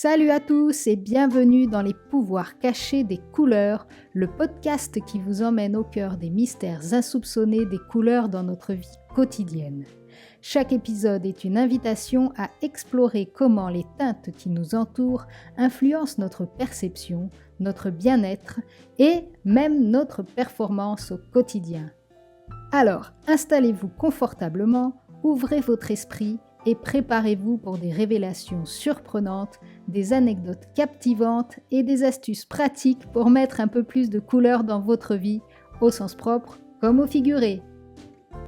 Salut à tous et bienvenue dans les pouvoirs cachés des couleurs, le podcast qui vous emmène au cœur des mystères insoupçonnés des couleurs dans notre vie quotidienne. Chaque épisode est une invitation à explorer comment les teintes qui nous entourent influencent notre perception, notre bien-être et même notre performance au quotidien. Alors, installez-vous confortablement, ouvrez votre esprit et préparez-vous pour des révélations surprenantes, des anecdotes captivantes et des astuces pratiques pour mettre un peu plus de couleur dans votre vie, au sens propre comme au figuré.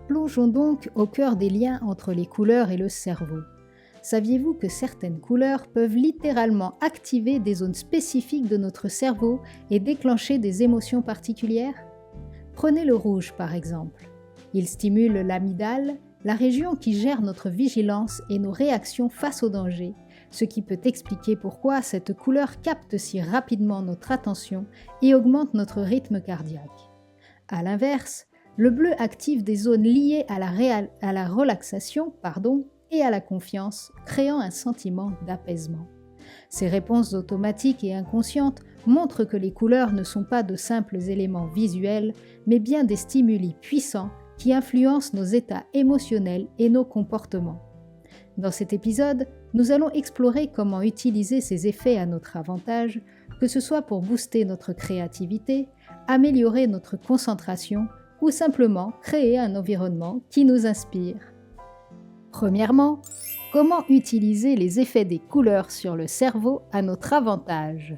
Plongeons donc au cœur des liens entre les couleurs et le cerveau. Saviez-vous que certaines couleurs peuvent littéralement activer des zones spécifiques de notre cerveau et déclencher des émotions particulières ? Prenez le rouge par exemple. Il stimule l'amygdale, la région qui gère notre vigilance et nos réactions face au danger, ce qui peut expliquer pourquoi cette couleur capte si rapidement notre attention et augmente notre rythme cardiaque. A l'inverse, le bleu active des zones liées à la relaxation et à la confiance, créant un sentiment d'apaisement. Ces réponses automatiques et inconscientes montrent que les couleurs ne sont pas de simples éléments visuels, mais bien des stimuli puissants qui influencent nos états émotionnels et nos comportements. Dans cet épisode, nous allons explorer comment utiliser ces effets à notre avantage, que ce soit pour booster notre créativité, améliorer notre concentration ou simplement créer un environnement qui nous inspire. Premièrement, comment utiliser les effets des couleurs sur le cerveau à notre avantage ?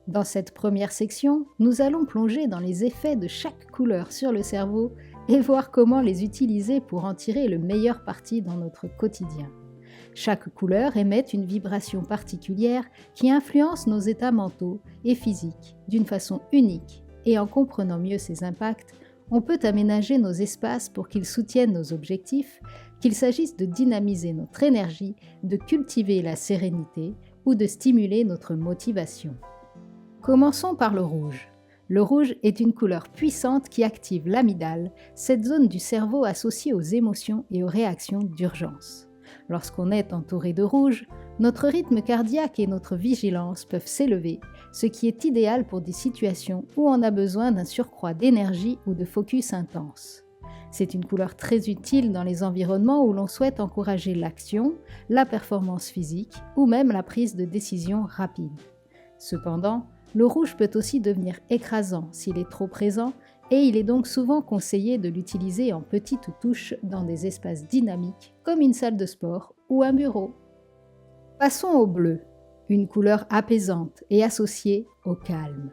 Dans cette première section, nous allons plonger dans les effets de chaque couleur sur le cerveau et voir comment les utiliser pour en tirer le meilleur parti dans notre quotidien. Chaque couleur émet une vibration particulière qui influence nos états mentaux et physiques d'une façon unique, et en comprenant mieux ces impacts, on peut aménager nos espaces pour qu'ils soutiennent nos objectifs, qu'il s'agisse de dynamiser notre énergie, de cultiver la sérénité ou de stimuler notre motivation. Commençons par le rouge. Le rouge est une couleur puissante qui active l'amygdale, cette zone du cerveau associée aux émotions et aux réactions d'urgence. Lorsqu'on est entouré de rouge, notre rythme cardiaque et notre vigilance peuvent s'élever, ce qui est idéal pour des situations où on a besoin d'un surcroît d'énergie ou de focus intense. C'est une couleur très utile dans les environnements où l'on souhaite encourager l'action, la performance physique ou même la prise de décision rapide. Cependant, le rouge peut aussi devenir écrasant s'il est trop présent et il est donc souvent conseillé de l'utiliser en petites touches dans des espaces dynamiques comme une salle de sport ou un bureau. Passons au bleu, une couleur apaisante et associée au calme.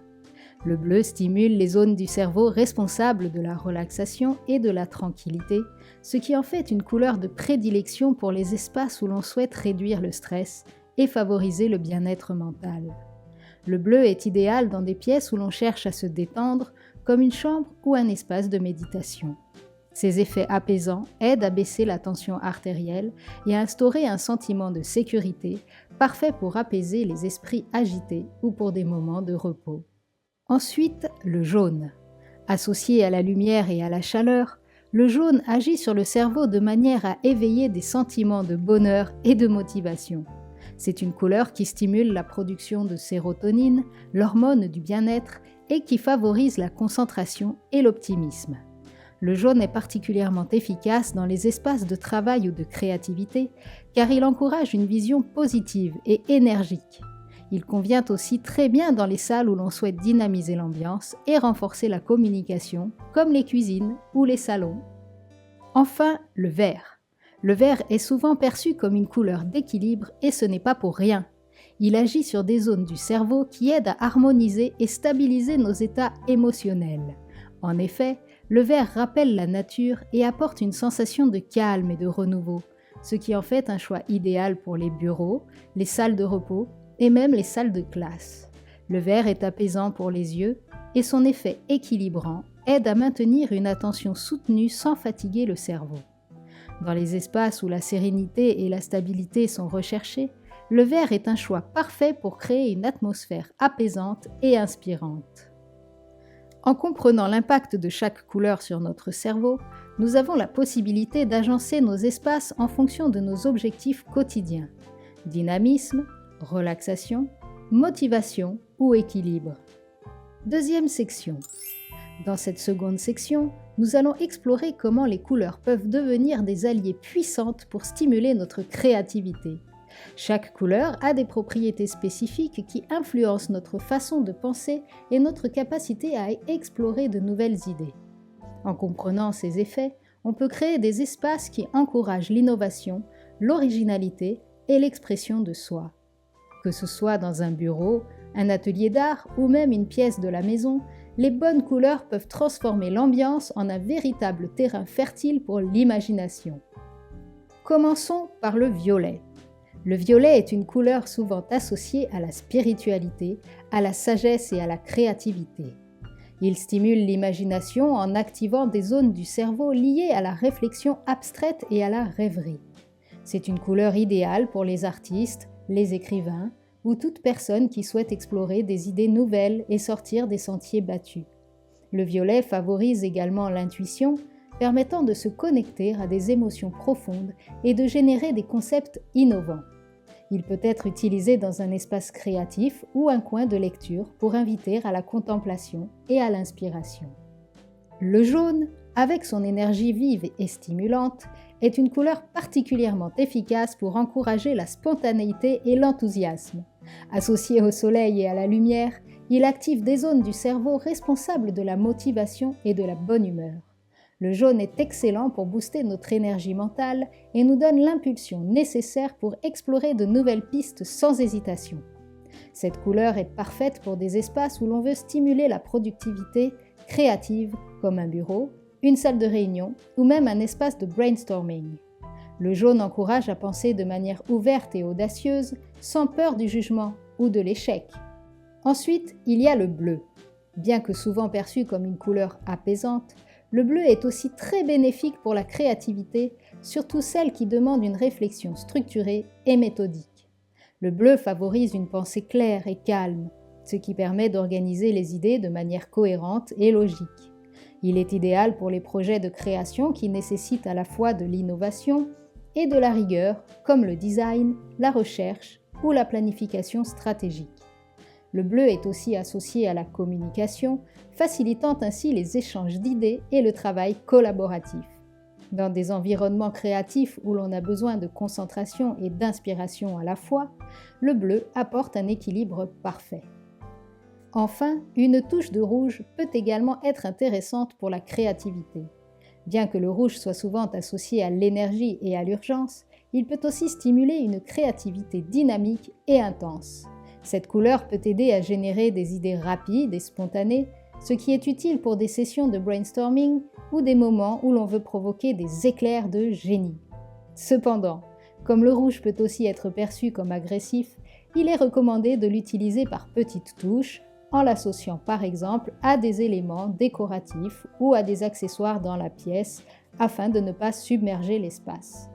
Le bleu stimule les zones du cerveau responsables de la relaxation et de la tranquillité, ce qui en fait une couleur de prédilection pour les espaces où l'on souhaite réduire le stress et favoriser le bien-être mental. Le bleu est idéal dans des pièces où l'on cherche à se détendre, comme une chambre ou un espace de méditation. Ces effets apaisants aident à baisser la tension artérielle et à instaurer un sentiment de sécurité, parfait pour apaiser les esprits agités ou pour des moments de repos. Ensuite, le jaune. Associé à la lumière et à la chaleur, le jaune agit sur le cerveau de manière à éveiller des sentiments de bonheur et de motivation. C'est une couleur qui stimule la production de sérotonine, l'hormone du bien-être, et qui favorise la concentration et l'optimisme. Le jaune est particulièrement efficace dans les espaces de travail ou de créativité, car il encourage une vision positive et énergique. Il convient aussi très bien dans les salles où l'on souhaite dynamiser l'ambiance et renforcer la communication, comme les cuisines ou les salons. Enfin, le vert. Le vert est souvent perçu comme une couleur d'équilibre et ce n'est pas pour rien. Il agit sur des zones du cerveau qui aident à harmoniser et stabiliser nos états émotionnels. En effet, le vert rappelle la nature et apporte une sensation de calme et de renouveau, ce qui en fait un choix idéal pour les bureaux, les salles de repos et même les salles de classe. Le vert est apaisant pour les yeux et son effet équilibrant aide à maintenir une attention soutenue sans fatiguer le cerveau. Dans les espaces où la sérénité et la stabilité sont recherchées, le vert est un choix parfait pour créer une atmosphère apaisante et inspirante. En comprenant l'impact de chaque couleur sur notre cerveau, nous avons la possibilité d'agencer nos espaces en fonction de nos objectifs quotidiens. Dynamisme, relaxation, motivation ou équilibre. Deuxième section. Dans cette seconde section, nous allons explorer comment les couleurs peuvent devenir des alliés puissantes pour stimuler notre créativité. Chaque couleur a des propriétés spécifiques qui influencent notre façon de penser et notre capacité à explorer de nouvelles idées. En comprenant ces effets, on peut créer des espaces qui encouragent l'innovation, l'originalité et l'expression de soi. Que ce soit dans un bureau, un atelier d'art ou même une pièce de la maison, les bonnes couleurs peuvent transformer l'ambiance en un véritable terrain fertile pour l'imagination. Commençons par le violet. Le violet est une couleur souvent associée à la spiritualité, à la sagesse et à la créativité. Il stimule l'imagination en activant des zones du cerveau liées à la réflexion abstraite et à la rêverie. C'est une couleur idéale pour les artistes, les écrivains ou toute personne qui souhaite explorer des idées nouvelles et sortir des sentiers battus. Le violet favorise également l'intuition, permettant de se connecter à des émotions profondes et de générer des concepts innovants. Il peut être utilisé dans un espace créatif ou un coin de lecture pour inviter à la contemplation et à l'inspiration. Le jaune, avec son énergie vive et stimulante, est une couleur particulièrement efficace pour encourager la spontanéité et l'enthousiasme. Associé au soleil et à la lumière, il active des zones du cerveau responsables de la motivation et de la bonne humeur. Le jaune est excellent pour booster notre énergie mentale et nous donne l'impulsion nécessaire pour explorer de nouvelles pistes sans hésitation. Cette couleur est parfaite pour des espaces où l'on veut stimuler la productivité créative, comme un bureau, une salle de réunion ou même un espace de brainstorming. Le jaune encourage à penser de manière ouverte et audacieuse, sans peur du jugement ou de l'échec. Ensuite, il y a le bleu. Bien que souvent perçu comme une couleur apaisante, le bleu est aussi très bénéfique pour la créativité, surtout celle qui demande une réflexion structurée et méthodique. Le bleu favorise une pensée claire et calme, ce qui permet d'organiser les idées de manière cohérente et logique. Il est idéal pour les projets de création qui nécessitent à la fois de l'innovation et de la rigueur, comme le design, la recherche ou la planification stratégique. Le bleu est aussi associé à la communication, facilitant ainsi les échanges d'idées et le travail collaboratif. Dans des environnements créatifs où l'on a besoin de concentration et d'inspiration à la fois, le bleu apporte un équilibre parfait. Enfin, une touche de rouge peut également être intéressante pour la créativité. Bien que le rouge soit souvent associé à l'énergie et à l'urgence, il peut aussi stimuler une créativité dynamique et intense. Cette couleur peut aider à générer des idées rapides et spontanées, ce qui est utile pour des sessions de brainstorming ou des moments où l'on veut provoquer des éclairs de génie. Cependant, comme le rouge peut aussi être perçu comme agressif, il est recommandé de l'utiliser par petites touches, en l'associant par exemple à des éléments décoratifs ou à des accessoires dans la pièce, afin de ne pas submerger l'espace.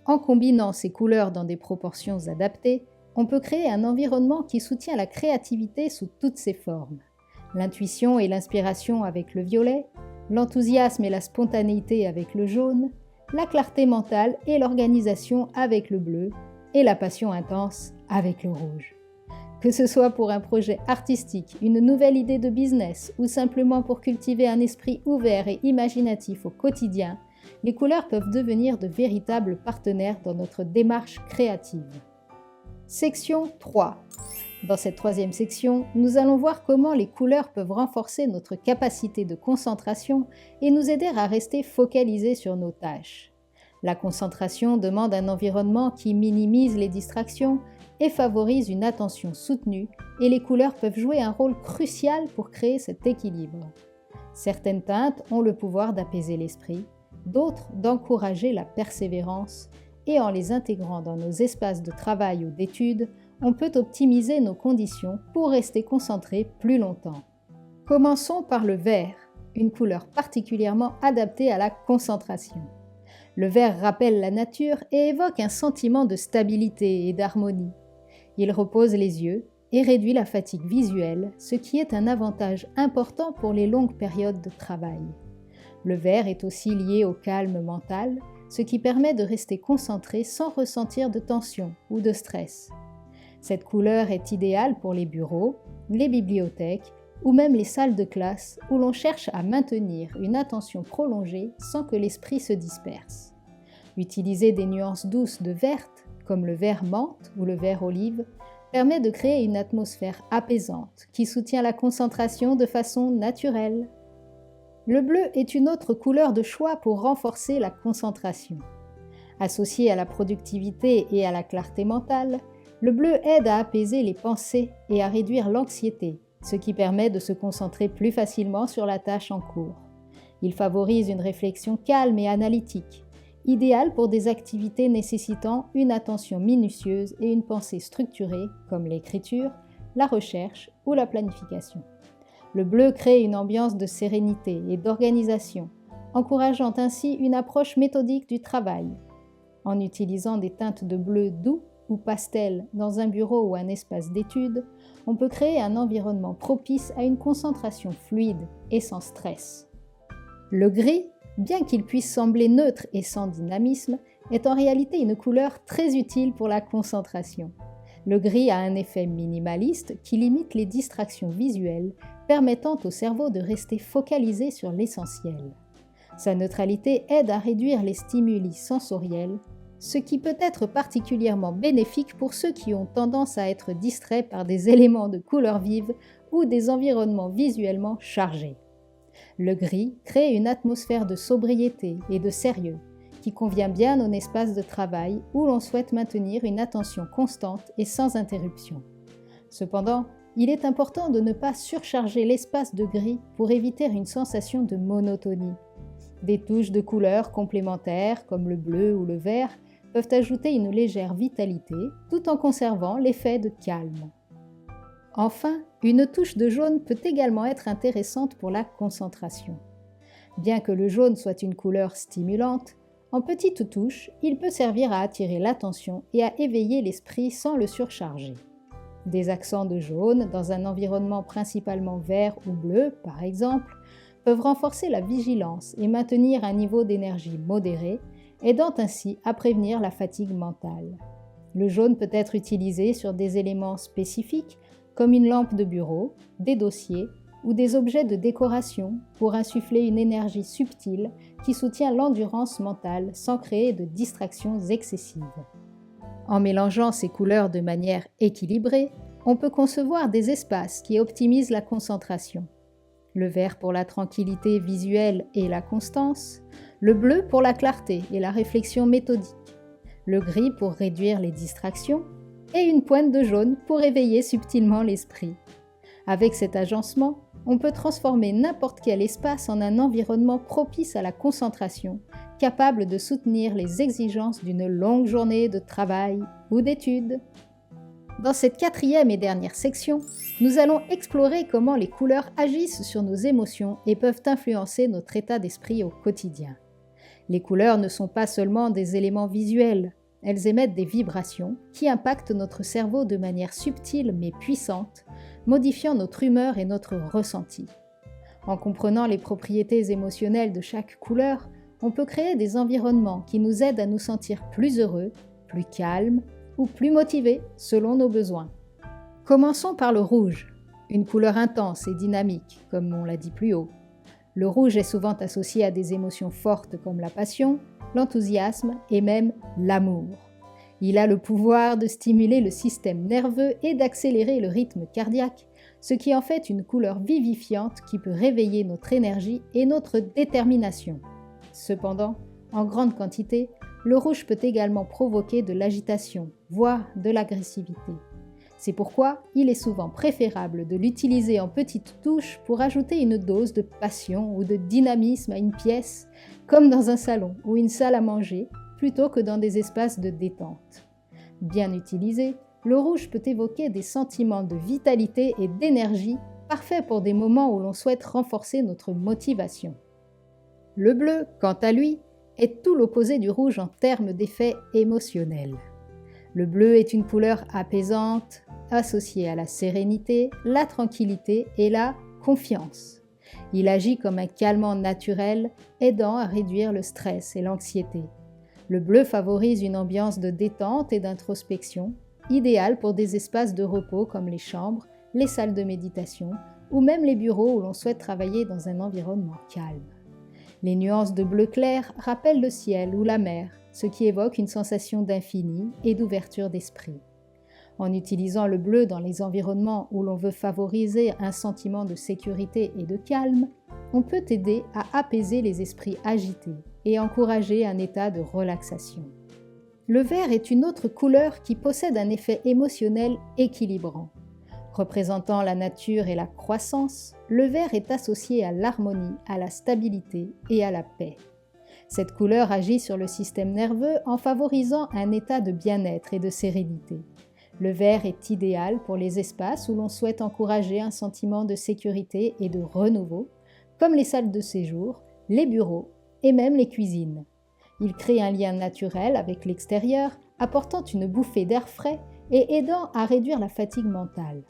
En combinant ces couleurs dans des proportions adaptées, on peut créer un environnement qui soutient la créativité sous toutes ses formes. L'intuition et l'inspiration avec le violet, l'enthousiasme et la spontanéité avec le jaune, la clarté mentale et l'organisation avec le bleu, et la passion intense avec le rouge. Que ce soit pour un projet artistique, une nouvelle idée de business ou simplement pour cultiver un esprit ouvert et imaginatif au quotidien, les couleurs peuvent devenir de véritables partenaires dans notre démarche créative. Section 3. Dans cette troisième section, nous allons voir comment les couleurs peuvent renforcer notre capacité de concentration et nous aider à rester focalisés sur nos tâches. La concentration demande un environnement qui minimise les distractions et favorise une attention soutenue, et les couleurs peuvent jouer un rôle crucial pour créer cet équilibre. Certaines teintes ont le pouvoir d'apaiser l'esprit, d'autres d'encourager la persévérance, et en les intégrant dans nos espaces de travail ou d'études, on peut optimiser nos conditions pour rester concentré plus longtemps. Commençons par le vert, une couleur particulièrement adaptée à la concentration. Le vert rappelle la nature et évoque un sentiment de stabilité et d'harmonie. Il repose les yeux et réduit la fatigue visuelle, ce qui est un avantage important pour les longues périodes de travail. Le vert est aussi lié au calme mental, ce qui permet de rester concentré sans ressentir de tension ou de stress. Cette couleur est idéale pour les bureaux, les bibliothèques ou même les salles de classe où l'on cherche à maintenir une attention prolongée sans que l'esprit se disperse. Utiliser des nuances douces de verte, comme le vert menthe ou le vert olive, permet de créer une atmosphère apaisante qui soutient la concentration de façon naturelle. Le bleu est une autre couleur de choix pour renforcer la concentration. Associé à la productivité et à la clarté mentale, le bleu aide à apaiser les pensées et à réduire l'anxiété, ce qui permet de se concentrer plus facilement sur la tâche en cours. Il favorise une réflexion calme et analytique, idéale pour des activités nécessitant une attention minutieuse et une pensée structurée comme l'écriture, la recherche ou la planification. Le bleu crée une ambiance de sérénité et d'organisation, encourageant ainsi une approche méthodique du travail. En utilisant des teintes de bleu doux ou pastel dans un bureau ou un espace d'études, on peut créer un environnement propice à une concentration fluide et sans stress. Le gris, bien qu'il puisse sembler neutre et sans dynamisme, est en réalité une couleur très utile pour la concentration. Le gris a un effet minimaliste qui limite les distractions visuelles, permettant au cerveau de rester focalisé sur l'essentiel. Sa neutralité aide à réduire les stimuli sensoriels, ce qui peut être particulièrement bénéfique pour ceux qui ont tendance à être distraits par des éléments de couleur vive ou des environnements visuellement chargés. Le gris crée une atmosphère de sobriété et de sérieux qui convient bien en espace de travail où l'on souhaite maintenir une attention constante et sans interruption. Cependant, il est important de ne pas surcharger l'espace de gris pour éviter une sensation de monotonie. Des touches de couleurs complémentaires comme le bleu ou le vert peuvent ajouter une légère vitalité tout en conservant l'effet de calme. Enfin, une touche de jaune peut également être intéressante pour la concentration. Bien que le jaune soit une couleur stimulante, en petites touches, il peut servir à attirer l'attention et à éveiller l'esprit sans le surcharger. Des accents de jaune dans un environnement principalement vert ou bleu, par exemple, peuvent renforcer la vigilance et maintenir un niveau d'énergie modéré, aidant ainsi à prévenir la fatigue mentale. Le jaune peut être utilisé sur des éléments spécifiques comme une lampe de bureau, des dossiers ou des objets de décoration pour insuffler une énergie subtile qui soutient l'endurance mentale sans créer de distractions excessives. En mélangeant ces couleurs de manière équilibrée, on peut concevoir des espaces qui optimisent la concentration. Le vert pour la tranquillité visuelle et la constance, le bleu pour la clarté et la réflexion méthodique, le gris pour réduire les distractions et une pointe de jaune pour éveiller subtilement l'esprit. Avec cet agencement, on peut transformer n'importe quel espace en un environnement propice à la concentration, capable de soutenir les exigences d'une longue journée de travail ou d'études. Dans cette 4e et dernière section, nous allons explorer comment les couleurs agissent sur nos émotions et peuvent influencer notre état d'esprit au quotidien. Les couleurs ne sont pas seulement des éléments visuels, elles émettent des vibrations qui impactent notre cerveau de manière subtile mais puissante, modifiant notre humeur et notre ressenti. En comprenant les propriétés émotionnelles de chaque couleur, on peut créer des environnements qui nous aident à nous sentir plus heureux, plus calmes ou plus motivés selon nos besoins. Commençons par le rouge, une couleur intense et dynamique, comme on l'a dit plus haut. Le rouge est souvent associé à des émotions fortes comme la passion, l'enthousiasme et même l'amour. Il a le pouvoir de stimuler le système nerveux et d'accélérer le rythme cardiaque, ce qui en fait une couleur vivifiante qui peut réveiller notre énergie et notre détermination. Cependant, en grande quantité, le rouge peut également provoquer de l'agitation, voire de l'agressivité. C'est pourquoi il est souvent préférable de l'utiliser en petites touches pour ajouter une dose de passion ou de dynamisme à une pièce, comme dans un salon ou une salle à manger, plutôt que dans des espaces de détente. Bien utilisé, le rouge peut évoquer des sentiments de vitalité et d'énergie, parfaits pour des moments où l'on souhaite renforcer notre motivation. Le bleu, quant à lui, est tout l'opposé du rouge en termes d'effet émotionnel. Le bleu est une couleur apaisante, associée à la sérénité, la tranquillité et la confiance. Il agit comme un calmant naturel, aidant à réduire le stress et l'anxiété. Le bleu favorise une ambiance de détente et d'introspection, idéal pour des espaces de repos comme les chambres, les salles de méditation ou même les bureaux où l'on souhaite travailler dans un environnement calme. Les nuances de bleu clair rappellent le ciel ou la mer, ce qui évoque une sensation d'infini et d'ouverture d'esprit. En utilisant le bleu dans les environnements où l'on veut favoriser un sentiment de sécurité et de calme, on peut aider à apaiser les esprits agités et encourager un état de relaxation. Le vert est une autre couleur qui possède un effet émotionnel équilibrant. Représentant la nature et la croissance, le vert est associé à l'harmonie, à la stabilité et à la paix. Cette couleur agit sur le système nerveux en favorisant un état de bien-être et de sérénité. Le vert est idéal pour les espaces où l'on souhaite encourager un sentiment de sécurité et de renouveau, comme les salles de séjour, les bureaux et même les cuisines. Il crée un lien naturel avec l'extérieur, apportant une bouffée d'air frais et aidant à réduire la fatigue mentale.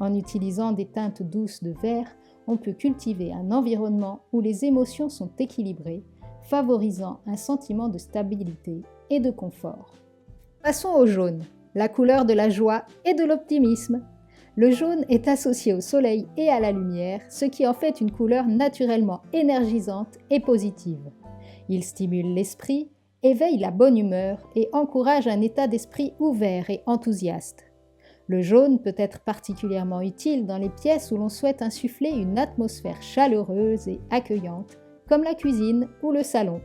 En utilisant des teintes douces de vert, on peut cultiver un environnement où les émotions sont équilibrées, favorisant un sentiment de stabilité et de confort. Passons au jaune, la couleur de la joie et de l'optimisme. Le jaune est associé au soleil et à la lumière, ce qui en fait une couleur naturellement énergisante et positive. Il stimule l'esprit, éveille la bonne humeur et encourage un état d'esprit ouvert et enthousiaste. Le jaune peut être particulièrement utile dans les pièces où l'on souhaite insuffler une atmosphère chaleureuse et accueillante, comme la cuisine ou le salon.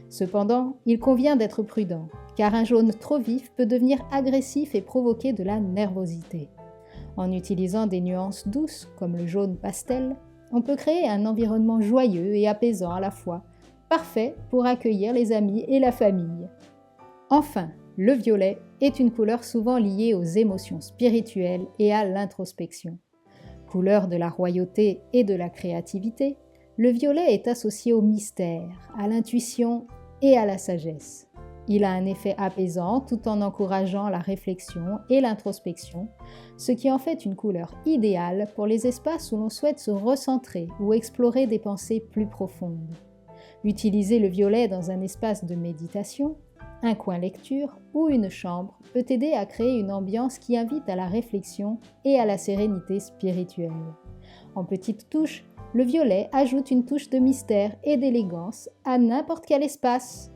Cependant, il convient d'être prudent, car un jaune trop vif peut devenir agressif et provoquer de la nervosité. En utilisant des nuances douces, comme le jaune pastel, on peut créer un environnement joyeux et apaisant à la fois, parfait pour accueillir les amis et la famille. Enfin, le violet est une couleur souvent liée aux émotions spirituelles et à l'introspection. Couleur de la royauté et de la créativité, le violet est associé au mystère, à l'intuition et à la sagesse. Il a un effet apaisant tout en encourageant la réflexion et l'introspection, ce qui en fait une couleur idéale pour les espaces où l'on souhaite se recentrer ou explorer des pensées plus profondes. Utiliser le violet dans un espace de méditation, un coin lecture ou une chambre peut aider à créer une ambiance qui invite à la réflexion et à la sérénité spirituelle. En petite touche, le violet ajoute une touche de mystère et d'élégance à n'importe quel espace.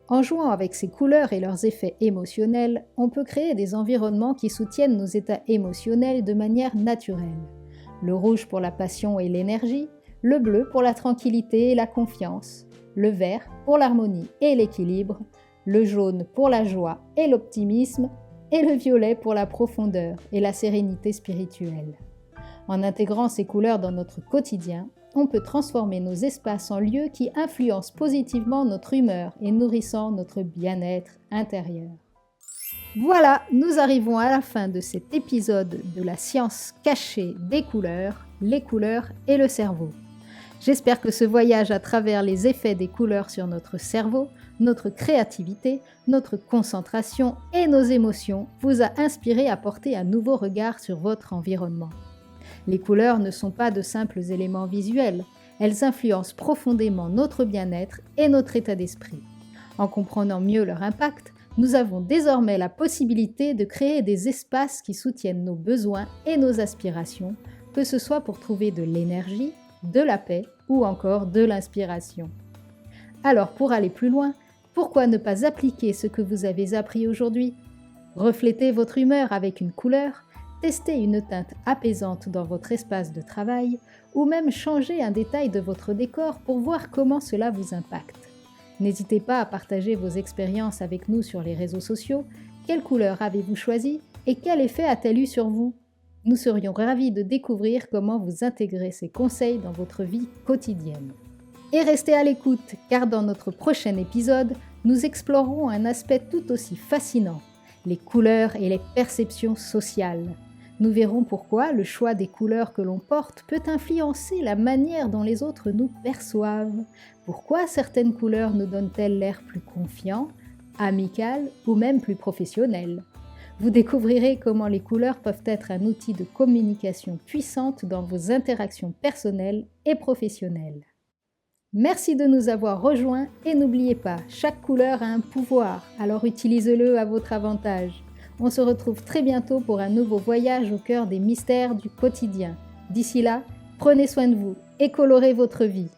En jouant avec ces couleurs et leurs effets émotionnels, on peut créer des environnements qui soutiennent nos états émotionnels de manière naturelle. Le rouge pour la passion et l'énergie, le bleu pour la tranquillité et la confiance, le vert pour l'harmonie et l'équilibre, le jaune pour la joie et l'optimisme, et le violet pour la profondeur et la sérénité spirituelle. En intégrant ces couleurs dans notre quotidien, on peut transformer nos espaces en lieux qui influencent positivement notre humeur et nourrissant notre bien-être intérieur. Voilà, nous arrivons à la fin de cet épisode de la science cachée des couleurs, les couleurs et le cerveau. J'espère que ce voyage à travers les effets des couleurs sur notre cerveau, notre créativité, notre concentration et nos émotions vous a inspiré à porter un nouveau regard sur votre environnement. Les couleurs ne sont pas de simples éléments visuels, elles influencent profondément notre bien-être et notre état d'esprit. En comprenant mieux leur impact, nous avons désormais la possibilité de créer des espaces qui soutiennent nos besoins et nos aspirations, que ce soit pour trouver de l'énergie, de la paix ou encore de l'inspiration. Alors pour aller plus loin, pourquoi ne pas appliquer ce que vous avez appris aujourd'hui? Reflétez votre humeur avec une couleur, testez une teinte apaisante dans votre espace de travail ou même changez un détail de votre décor pour voir comment cela vous impacte. N'hésitez pas à partager vos expériences avec nous sur les réseaux sociaux. Quelle couleur avez-vous choisi et quel effet a-t-elle eu sur vous? Nous serions ravis de découvrir comment vous intégrez ces conseils dans votre vie quotidienne. Et restez à l'écoute, car dans notre prochain épisode, nous explorerons un aspect tout aussi fascinant, les couleurs et les perceptions sociales. Nous verrons pourquoi le choix des couleurs que l'on porte peut influencer la manière dont les autres nous perçoivent. Pourquoi certaines couleurs nous donnent-elles l'air plus confiant, amical ou même plus professionnel? Vous découvrirez comment les couleurs peuvent être un outil de communication puissante dans vos interactions personnelles et professionnelles. Merci de nous avoir rejoints et n'oubliez pas, chaque couleur a un pouvoir, alors utilisez-le à votre avantage. On se retrouve très bientôt pour un nouveau voyage au cœur des mystères du quotidien. D'ici là, prenez soin de vous et colorez votre vie.